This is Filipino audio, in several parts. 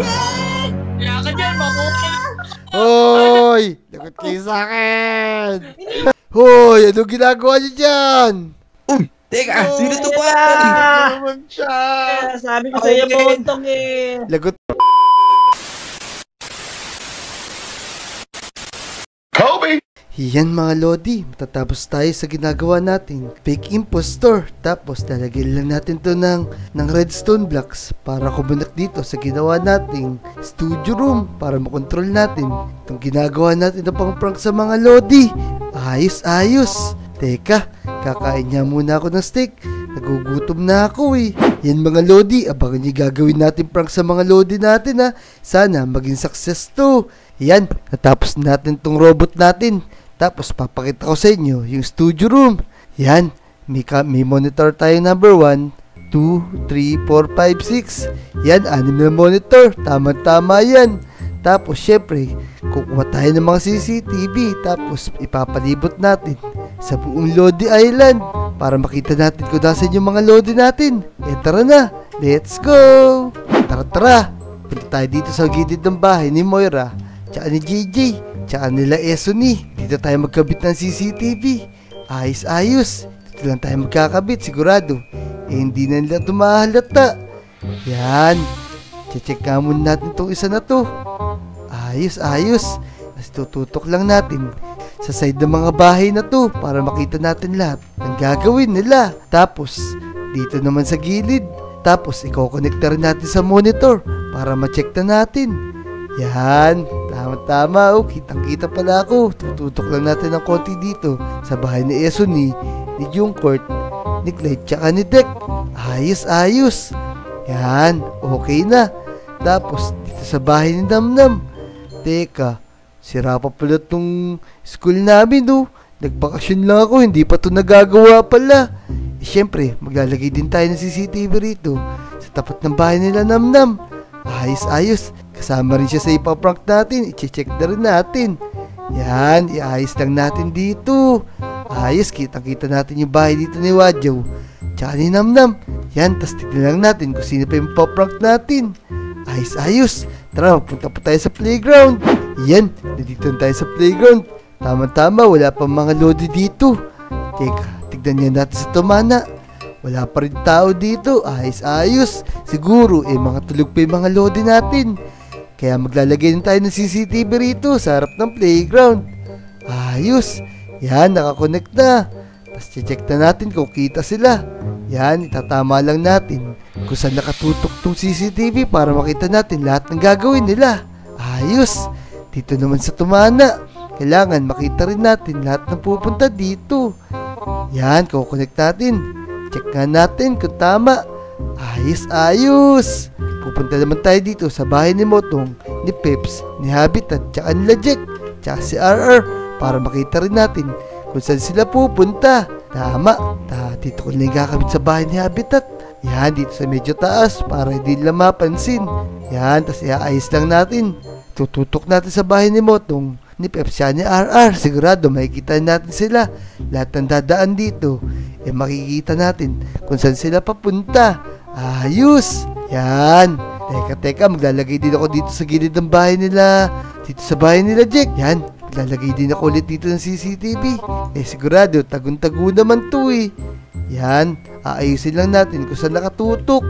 Kaya ka dyan, makuha. Hoy! Lagot kayo sa akin! Hoy! Anong ginagawa niyo dyan? Uy, teka, sino to ba? Naman siya. Sabi ko sa'yo, Okay. Pontong eh. Lagot. Yan mga Lodi, matatapos tayo sa ginagawa natin fake impostor. Tapos lalagyan lang natin to ng redstone blocks para kumunik dito sa ginawa nating studio room para makontrol natin itong ginagawa natin na pang prank sa mga Lodi. Ayos. Teka, kakain niya muna ako ng steak. Nagugutom na ako eh. Yan mga Lodi, abangan niyo gagawin natin prank sa mga Lodi natin ha. Sana maging success to. Yan, natapos natin tong robot natin. Tapos papakita ko sa inyo yung studio room. Yan, may monitor tayo number 1, 2, 3, 4, 5, 6. Yan, 6 na monitor. Tama-tama yan. Tapos syempre, kukuha tayo ng mga CCTV. Tapos ipapalibot natin sa buong Lodi Island para makita natin kung nasan yung mga Lodi natin. Tara na, let's go! Tara, punta tayo dito sa gilid ng bahay ni Moira, tsaka ni JJ, tsaka nila Esuni. Dito tayo magkabit ng CCTV. Ayos. Dito lang tayo magkakabit, sigurado. Hindi na nila tumahalata. Yan. Check nga muna natin itong isa na to. Ayos. Tapos tututok lang natin sa side ng mga bahay na to para makita natin lahat ng gagawin nila. Tapos, dito naman sa gilid. Tapos, i-connecta rin natin sa monitor para ma-check na natin. Yan. Tama. Kitang-kita pala ako. Tututok lang natin ng konti dito sa bahay ni Esuni, ni Jungcourt, ni Clyde, tsaka ni Dek. Ayos. Yan. Okay na. Tapos, dito sa bahay ni Namnam. Teka, sira pa pala tong school namin, no? Nagbakasyon lang ako, hindi pa to nagagawa pala. Siyempre, maglalagay din tayo ng CCTV rito sa tapat ng bahay nila Namnam. Ayos. Kasama rin siya sa ipaprank natin. I-check na rin natin. Yan, iayos lang natin dito. Ayos, kitang-kita natin yung bahay dito ni Wadjaw tsaka ni Namnam. Yan, tas tignan lang natin kung sino pa yung paprank natin. Ayos. Tara, punta pa tayo sa playground. Yan, nandito tayo sa playground. Tama, wala pa mga Lodi dito. Teka, tignan niya natin sa tumana. Wala pa rin tao dito. Ayos. Siguro, mga tulog pa yung mga Lodi natin. Kaya maglalagay din tayo ng CCTV rito sa harap ng playground. Ayos. Yan, nakakonect na. Tapos check na natin kung kita sila. Yan, itatama lang natin kung saan nakatutok tong CCTV para makita natin lahat ng gagawin nila. Ayos. Dito naman sa tumana, kailangan makita rin natin lahat ng pupunta dito. Yan, kukonect natin. Check nga natin kung tama. Ayos. Pupunta naman tayo dito sa bahay ni Motong, ni Peps, ni Habitat, tsaka nila Jack, tsaka si RR para makita rin natin kung saan sila pupunta. Tama. Dito ko lang kakabit sa bahay ni Habitat. Yan, dito sa medyo taas para hindi nila mapansin. Yan, tas iaayos lang natin. Tututok natin sa bahay ni Motong, ni Peps, ni RR. Sigurado makikita natin sila. Lahat ng dadaan dito, makikita natin kung saan sila papunta. Ayos. Yan. Teka, maglalagay din ako dito sa gilid ng bahay nila. Dito sa bahay nila Jack. Yan, maglalagay din ako ulit dito ng CCTV. Sigurado, tagun-tago naman to eh. Yan, aayusin lang natin kung saan nakatutok.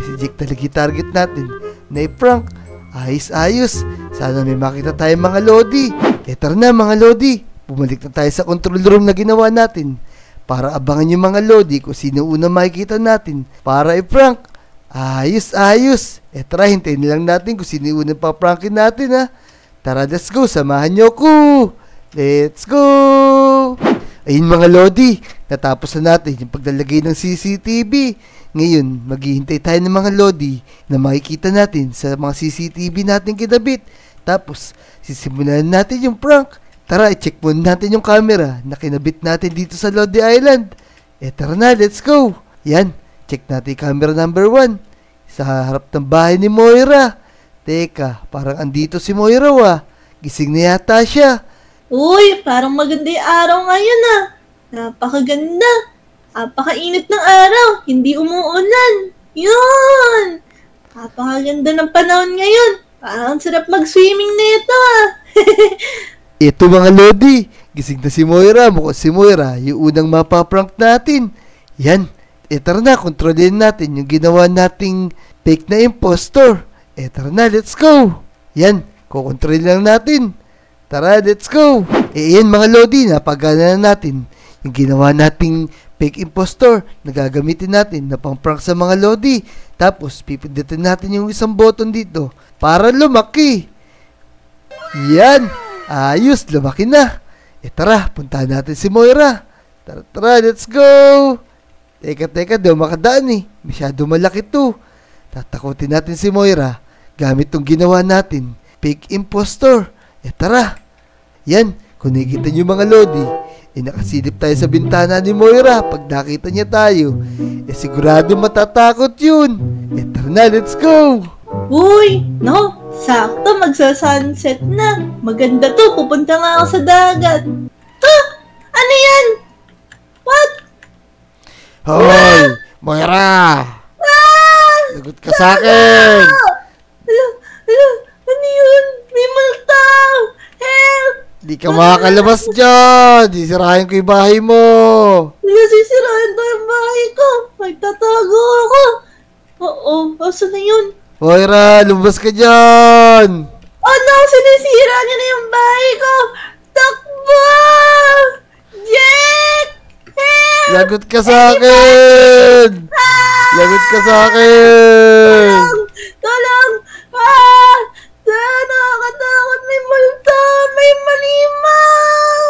Si Jack talaga target natin na i-prank. Ayos. Sana may makita tayo mga Lodi. Tara na mga Lodi. Bumalik na tayo sa control room na ginawa natin para abangan yung mga Lodi kung sino una makikita natin para i-prank. Ayos. Tara, hintayin lang natin kung sino una pa-prankin natin ha. Tara, let's go. Samahan nyo ko. Let's go. Ayun mga Lodi, natapos na natin yung paglalagay ng CCTV. Ngayon, maghihintay tayo ng mga Lodi na makikita natin sa mga CCTV natin kinabit. Tapos, sisimulan natin yung prank. Tara, i-check muna natin yung camera na kinabit natin dito sa Lodi Island. Tara na, let's go. Yan, check natin yung camera number 1 sa harap ng bahay ni Moira. Teka, parang andito si Moira Gising na yata siya. Uy, parang maganda yung araw ngayon ah. Napakaganda. Napakainit ng araw. Hindi umuulan. Yun! Napakaganda ng panahon ngayon. Parang sarap mag-swimming nito Ito mga Lodi, gising na si Moira. Mukhang si Moira, yung unang mapaprank natin. Yan, tara na, kontrolin natin yung ginawa nating fake na impostor. Tara na, let's go. Yan, kukontrol lang natin. Tara, let's go. Yan mga Lodi, napagana na natin yung ginawa nating fake impostor na gagamitin natin na pang-prank sa mga Lodi. Tapos, pipindutin natin yung isang button dito para lumaki. Yan, ayos, lumaki na. Tara, puntahan natin si Moira. Tara, let's go. Teka, daw makadaan Masyado malaki to. Tatakutin natin si Moira gamit tong ginawa natin fake impostor. Tara. Yan, kung nakikita nyo mga Lodi, nakasilip tayo sa bintana ni Moira. Pag nakita niya tayo, sigurado matatakot yun. Tara na, let's go. Uy, no, sakto magsa-sunset na. Maganda to, pupunta nga ako sa dagat. Ano yan? What? Hoy, Moira! Lagot ka sa akin! Ano yun? May multa! Help! Di ka makakalabas dyan! Sisirahin ko yung bahay mo! Sisirahin to yung bahay ko! Magtatago ako! Oo, asa na yun? Moira, lumabas ka dyan! Oh no! Sinisira niya na yung bahay ko! Takbo! Jack! Help! Lagot ka sa akin! Lagot ka sa akin! Tulong! Nakakatakot! May multa! May malimaw!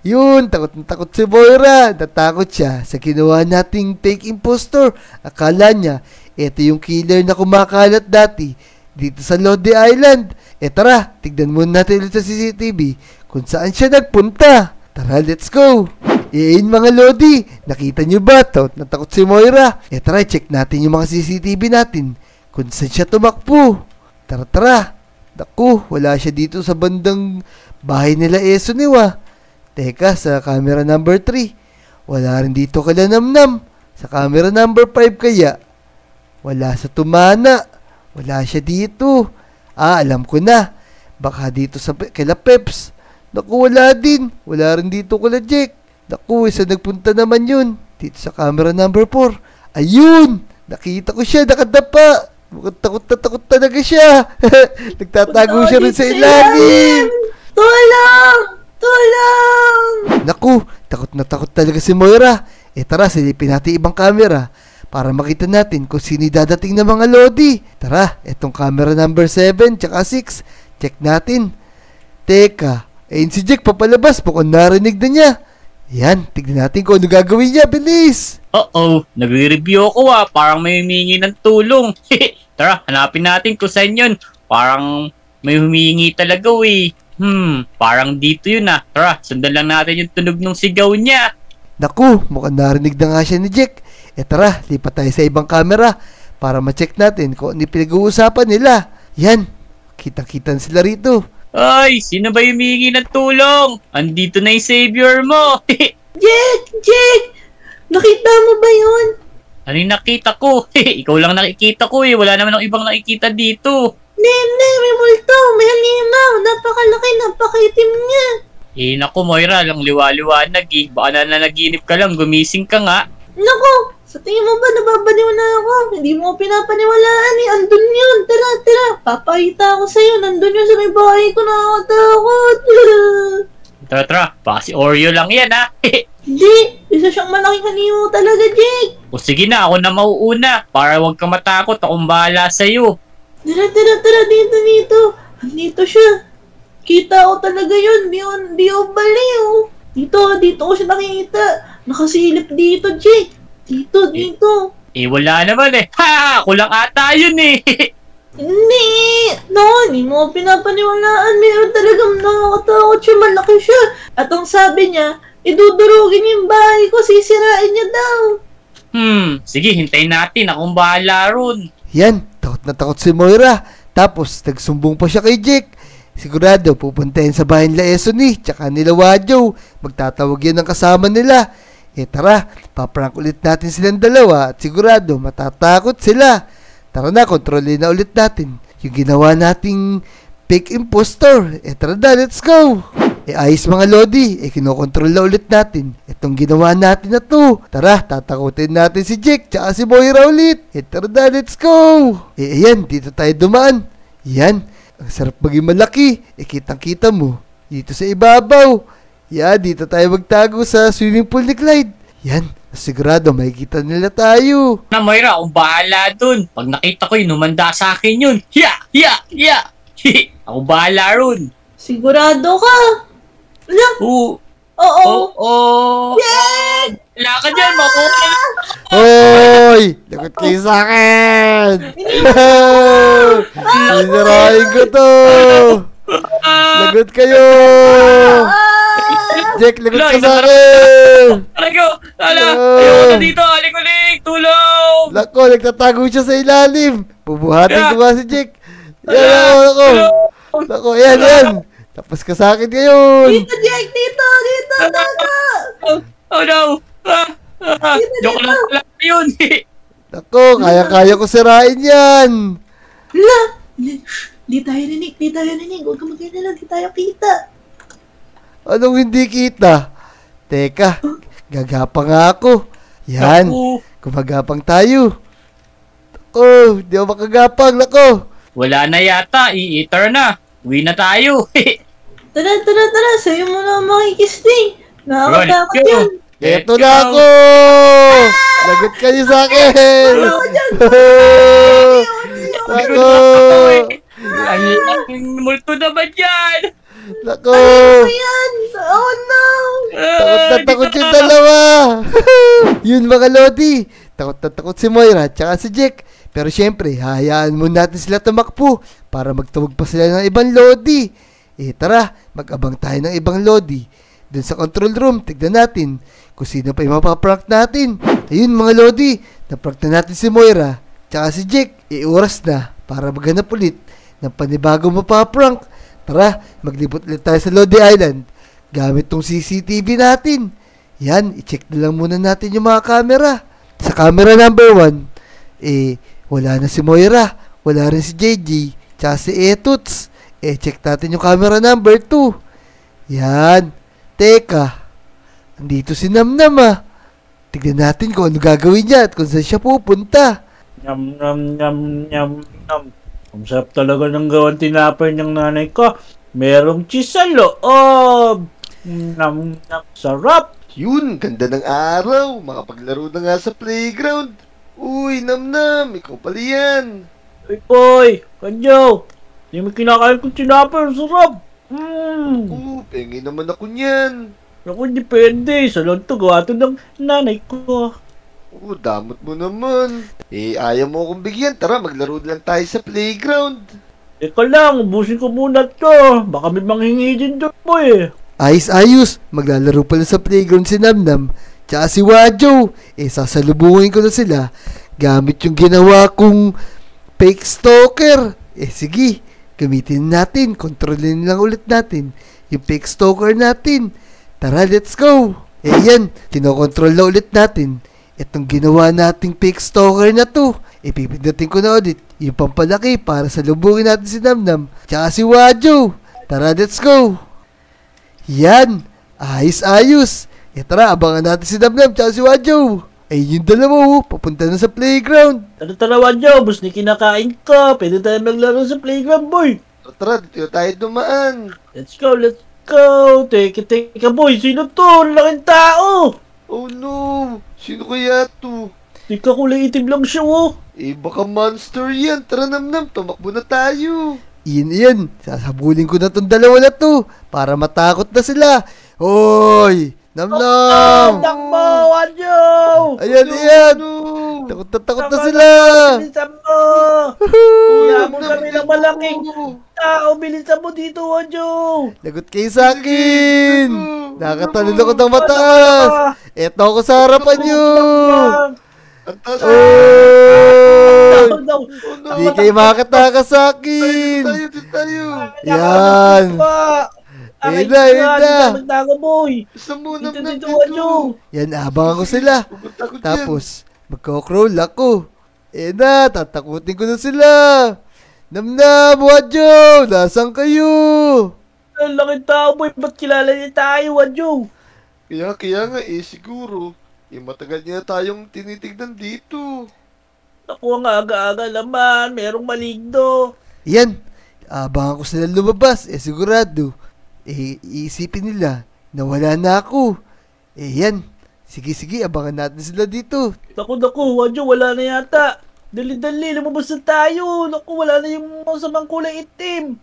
Yun, takot na takot si Moira. Natakot siya sa ginawa nating fake impostor. Akala niya, ito yung killer na kumakalat dati dito sa Lodi Island. Tara, tignan muna natin ulit sa CCTV kung saan siya nagpunta. Tara, let's go. Mga Lodi, nakita nyo ba? Takot na takot si Moira. Tara, check natin yung mga CCTV natin kung saan siya tumakbo. Tara. Naku, wala siya dito sa bandang bahay nila Esoniwa. Teka, sa camera number 3. Wala rin dito kala Namnam. Sa camera number 5 kaya. Wala sa Tumana. Wala siya dito. Alam ko na. Baka dito sa kila Peps. Naku, wala din. Wala rin dito kala Jack. Naku, isa nagpunta naman yun. Dito sa camera number 4. Ayun! Nakita ko siya, nakadapa. Mukhang takot na takot talaga siya. Nagtatago siya rin sa ilalim. Tulong! Naku, takot na takot talaga si Moira. Tara, silipin natin ibang camera para makita natin kung sino dadating na mga Lodi. Tara, etong camera number 7 tsaka 6. Check natin. Teka, ayun si Jack papalabas. Mukhang narinig na niya. Yan, tignan natin kung ano gagawin niya. Bilis! Nagre-review ako parang may humingi ng tulong. Tara, hanapin natin kung saan yun. Parang may humingi talaga parang dito yun Tara, sundan lang natin yung tunog ng sigaw niya. Naku, mukhang narinig na nga siya ni Jack. Tara, lipat tayo sa ibang camera para ma-check natin kung ano pinag-uusapan nila. Yan, kita-kita sila rito. Ay, sino ba humingi ng tulong? Andito na yung savior mo. Jack! Nakita mo ba yun? Ano yung nakita ko? Ikaw lang nakikita ko Wala naman akong ibang nakikita dito. Hindi, may multo, may halimaw, napakalaki, napakaitim niya. Naku Moira, lang liwa-liwanag Baka nanaginip ka lang, gumising ka nga. Naku, sa tingin mo ba nababaliw na ako? Hindi mo pinapaniwalaan Andun yun, tara, papakita ako sa'yo, nandun yun sa may bahay ko, nakakatakot. Tara, baka si Oreo lang yan Hindi, isa siyang malaking halimaw talaga, Jake. O sige na, ako na mauuna, para wag ka matakot, akong bahala sa'yo. Tara, dito. Andito siya. Kita ko talaga yun, di ko baliw. Dito ko siya nakita. Nakasilip dito, Jake. Dito. Wala naman Ha! Ako lang ata yun Hindi mo pinapaniwalaan. Meron talagang nakakatakot siya, malaki siya. At ang sabi niya, idudurugin yung bahay ko, sisirain niya daw. Sige, hintayin natin. Akong bahala ron. Yan, takot na takot si Moira. Tapos, nagsumbong pa siya kay Jack. Sigurado, pupuntahin sa bahay nila Esoni, tsaka nila Wadjo. Magtatawag yan ng kasama nila. Tara, paprank ulit natin silang dalawa at sigurado matatakot sila. Tara na, kontrolin na ulit natin yung ginawa nating fake impostor. Tara na, let's go! Ayos mga Lodi, kinokontrol na ulit natin itong ginawa natin na to. Tara, tatakutin natin si Jake tsaka si Moira ulit. Tara na, let's go! Ayan, dito tayo dumaan. Yan, ang sarap maging malaki. Kitang kita mo dito sa ibabaw. Yan, dito tayo magtago sa swimming pool ni Clyde. Yan, sigurado makikita nila tayo. Na Moira, akong bahala dun. Pag nakita ko yun, umanda sa akin yun. Ako bahala ron. Sigurado ka? Ala, Oo. oo. Yeah! Wala ka dyan, makuha. Hoy! Lagot kayo sa akin! Sinirahin ko to! Lagot kayo! Jake, lagot ka sa akin! Ayoko na dito, alik-ulik, tulong! Lako, nagtatago siya sa ilalim! Bubuhatin ko nga si Jake! Yan, lako! Lako, yan! Tapos ka sa akin ngayon! Dito, Jake! Dito! Oh no! Joke lang yun! Lako, kaya-kaya ko sirain yan! Hala! Di tayo rinig. Huwag ka mag-alala, di tayo kita. Anong hindi kita? Teka, gagapang nga ako. Yan, gumagapang tayo. Lako, di ako makagapang, lako. Wala na yata, i-eater na. Uwi na tayo. Tara. Sa'yo mo na makikisting. Nakakatakot yan. Eto na ako! Lagot kayo sa akin! Lako! Ang multo naman yan! Lako! Ayan! Oh no! Takot na takot yung dalawa! Yun mga Lodi! Takot na takot si Moira at si Jack. Pero syempre, hayaan muna natin sila tumakbo para magtawag pa sila ng ibang Lodi. Tara, mag-abang tayo ng ibang Lodi. Doon sa control room, tignan natin kung sino pa yung mapaprank natin. Ayun mga Lodi, naprank na natin si Moira tsaka si Jack. Oras na para maghanap ulit ng panibagong mapaprank. Tara, maglibot ulit tayo sa Lodi Island gamit tong CCTV natin. Yan, i-check na lang muna natin yung mga camera. Sa camera number 1, wala na si Moira, wala rin si JJ tsaka si Etuts. Check natin yung camera number 2. Yan. Teka, andito si Namnam ah. Tignan natin kung ano gagawin niya at kung saan siya pupunta. Nyam. Ang sarap talaga ng gawan tinapay ng nanay ko. Merong cheese sa loob. Sarap. Yun, ganda ng araw. Makapaglaro na nga sa playground. Uy, Namnam, ikaw pala yan. Uy, boy. Kanyo. Hindi mo kinakain kong tinapay. Ang sarap. Pengi naman ako niyan. Ako, depende. Sa lang to, gawa to ng nanay ko. Damot mo naman. Ayaw mo akong bigyan. Tara, maglaro lang tayo sa playground. Teka lang, ubusin ko muna to. Baka may manghingi din doon mo eh. Ayos. Maglalaro pala sa playground si Namnam. Tsaka si Wajo. Sasalubungin ko na sila gamit yung ginawa kong fake stalker. Sige. Gamitin natin. Kontrolin lang ulit natin yung fake stalker natin. Tara, let's go. Yan. Kinokontrol na ulit natin itong ginawa nating fake stalker na to. Pipindutin ko na ulit yung pampalaki para salubungin natin si Namnam tsaka si Wajo. Tara, let's go. Yan. Ayos. Tara, abangan natin si Namnam tsaka si Wajo. Yung dalawa papunta na sa playground. Tara, Wajo. Bus ni kinakain ko. Pwede tayo maglaro sa playground, boy. Tara, dito tayo dumaan. Let's go. Teka, boy. Sino to? Laking tao. Oh no. Sino kaya to? Teka, kulay itim lang siya, oh. Baka monster yan. Tara, Namnam, tumakbo na tayo. Iyan. Sasabulin ko na tong dalawa na to para matakot na sila. Hoy! Namnam! Takbo, Wajo! Ayan! Takot na sila! Bilisan mo! Kaya mo kami ng malaking tao. Bilisan mo dito, Wajo! Lagot kayo sa akin! Nakatalon ako ng mataas! Eto ako sa harapan nyo! Di kayo makakatakas sa akin! Yan! Ayun na, ayun na. Dito magtago, boy. Saan mo Dito, namnam dito, Wanjo. Yan, abangan ko sila. Pupunta ko dyan. Tapos, magkocrawl ako. Na, tatakutin ko na sila. Namnam, Wanjo, nasaan kayo? Ang laki tao, boy. Ba't kilala niya tayo, Wanjo? Kaya nga siguro. Matagal niya tayong tinitignan dito. Naku, ang aga-aga naman. Merong maligno. Yan, abangan ko sila lumabas. Sigurado. Iisipin nila na wala na ako. Yan, sige, abangan natin sila dito. Naku, Wanjo, wala na yata. Dali-dali, lumabas na tayo. Naku, wala na yung masamang kulay itim.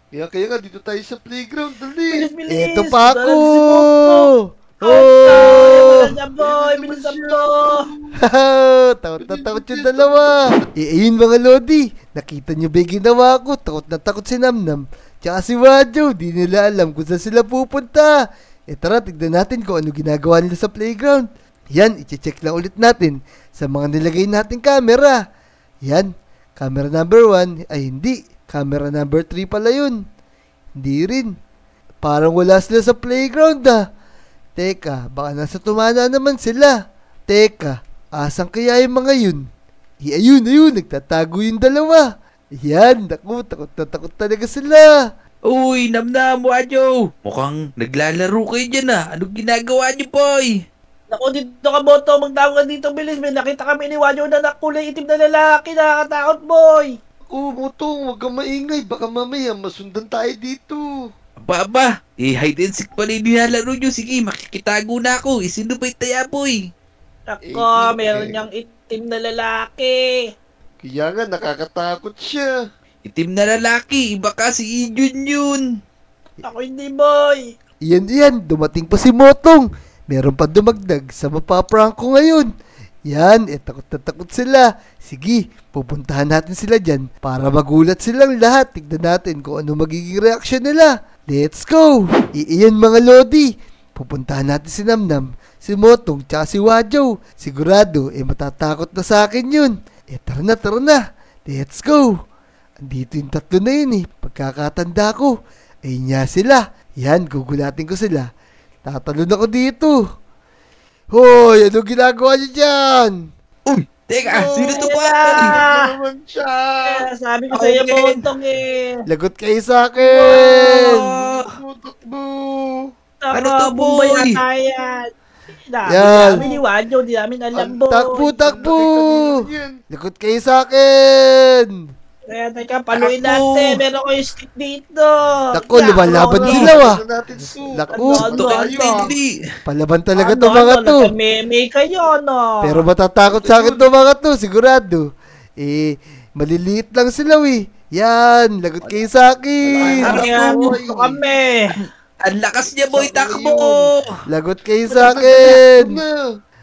Kaya nga dito tayo sa playground. Dali. Bilis. Eto pa ako! Wala Oh! na, boy. Bilisan mo. Takot na takot yung dalawa. Ayun mga Lodi, nakita nyo ba yung ginawa ko? Takot na takot si Namnam. Tsaka si Wanjo, di nila alam kung saan sila pupunta. Tara, tignan natin kung ano ginagawa nila sa playground. Yan, i-check lang ulit natin sa mga nilagay nating camera. Yan, camera number 1, ay hindi. Camera number 3 pala yun. Hindi rin. Parang wala sila sa playground Teka, baka nasa tumana naman sila. Teka, asan kaya yung mga yun? Ayun, nagtatago yung dalawa. Yan, naku, takot na takot talaga sila. Uy, Namnam, Wanjo. Mukhang naglalaro kayo dyan Anong ginagawa niyo, boy? Naku, dito ka, Boto. Magtago ka dito, bilis. May nakita kami ni Wanjo na kulay itim na lalaki. Nakakatakot, boy. Motong, huwag kang maingay. Baka mamaya masundan tayo dito. Aba, hide and seek pala yung nilalaro nyo. Sige, makikitago na ako. Sino ba yung taya, boy? Ako, meron niyang itim na lalaki. Kaya nga, nakakatakot siya. Itim na lalaki, iba ka si Ijun yun. Ako hindi, boy. Yan, dumating pa si Motong. Meron pa dumagdag sa mapaprank ko ngayon. Yan, takot na takot sila. Sige, pupuntahan natin sila dyan para magulat silang lahat. Tignan natin kung ano magiging reaksyon nila. Let's go! Iyan mga Lodi. Pupuntahan natin si Namnam, si Motong, tsaka si Wanjo. Sigurado, matatakot na sa akin yun. Tara na. Let's go! Andito yung tatlo na yun Pagkakatanda ko, ayun nga sila. Yan, gugulatin ko sila. Tatalon ako dito. Hoy, ano ginagawa niyo dyan? Uy, teka, sino to ba? Naman siya. Sabi ko sa'yo, Botong Lagot kayo sa akin! Takbo. Ano to, boy? Bumbay na yan. Yan. Dami ni Wanjo, di namin alam, boy. Takbo! Yan. Lagot kayo sa akin! Kaya teka, paluin Ako. natin. Meron ko yung stick dito. Naku, lumalaban Ano, sila Ano natin su? Naku, Ito kayo, hindi. palaban talaga to mga to. Meme kayo, no? Pero matatakot sa akin to mga to, sigurado. Maliliit lang sila Yan, lagot kayo sa akin. Kami nga, gusto kami. Ang lakas niya, boy, takbo! Lagot kayo sa akin.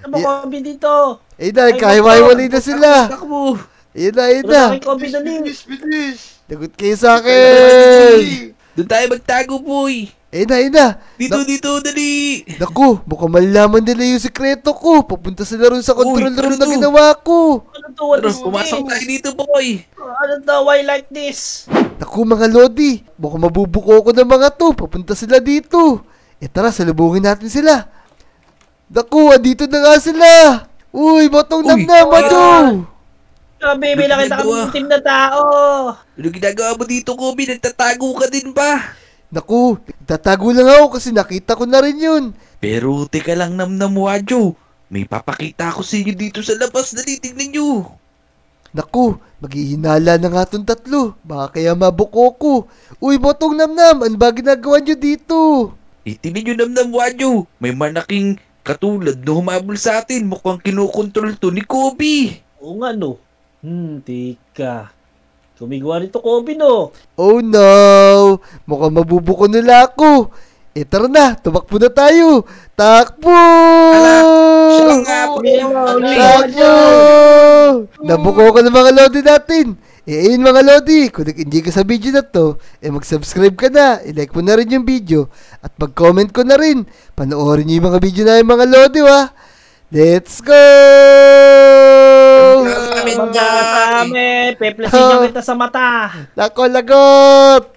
Ano ba kami dito? Nagkahiwa-hiwalay na sila. Takbo! Ayun Wala na. kami kami dali. Bilis. Lagot kayo sa akin. Doon tayo magtago, boy! Ayun na. Dito, dali! Naku, mukhang malalaman nila yung sikreto ko. Papunta sila ron sa control Uy, room ano na to? ginawa ko. Ano to? What Pero is pumasok this? tayo dito, boy! Ano to? Why like this? Naku mga Lodi, mukhang mabubuko ko ng mga to. Papunta sila dito. Tara, salubungin natin sila. Naku, andito na nga sila. Uy, Motong Uy, Namnam, Wanjo. Kami, may nakita ginagawa? kami itim na tao. Ano ginagawa mo dito, Kobe? Nagtatago ka din ba? Naku, tatago lang ako kasi nakita ko na rin yun. Pero teka lang, Namnam, Wanjo. May papakita ako sa inyo dito sa labas. Dali, tignan nyo. Naku, maghihinala na nga tong tatlo. Baka kaya mabuko ko. Uy, Motong Namnam, ano ba ginagawa nyo dito? Tingnan nyo, Namnam, Wanjo. May malaking katulad na humabol sa atin. Mukhang kinokontrol to ni Kobe. Oo nga, no? Tika. Kumigawa nito, Kobe, no? Oh no, mukhang mabubuko nila ako. Tara na, tumakbo na tayo. Takbo! Siya nga po. Takbo! Nabuko ko ng mga Lodi natin. Ayun mga Lodi, kung nag-enjoy ka sa video na to, mag-subscribe ka na, i-like mo na rin yung video, at mag-comment ko na rin. Panoorin nyo yung mga video na yung mga Lodi, Let's go! Magkakasami. Peplesin niyo kita sa mata. Nako, lagot!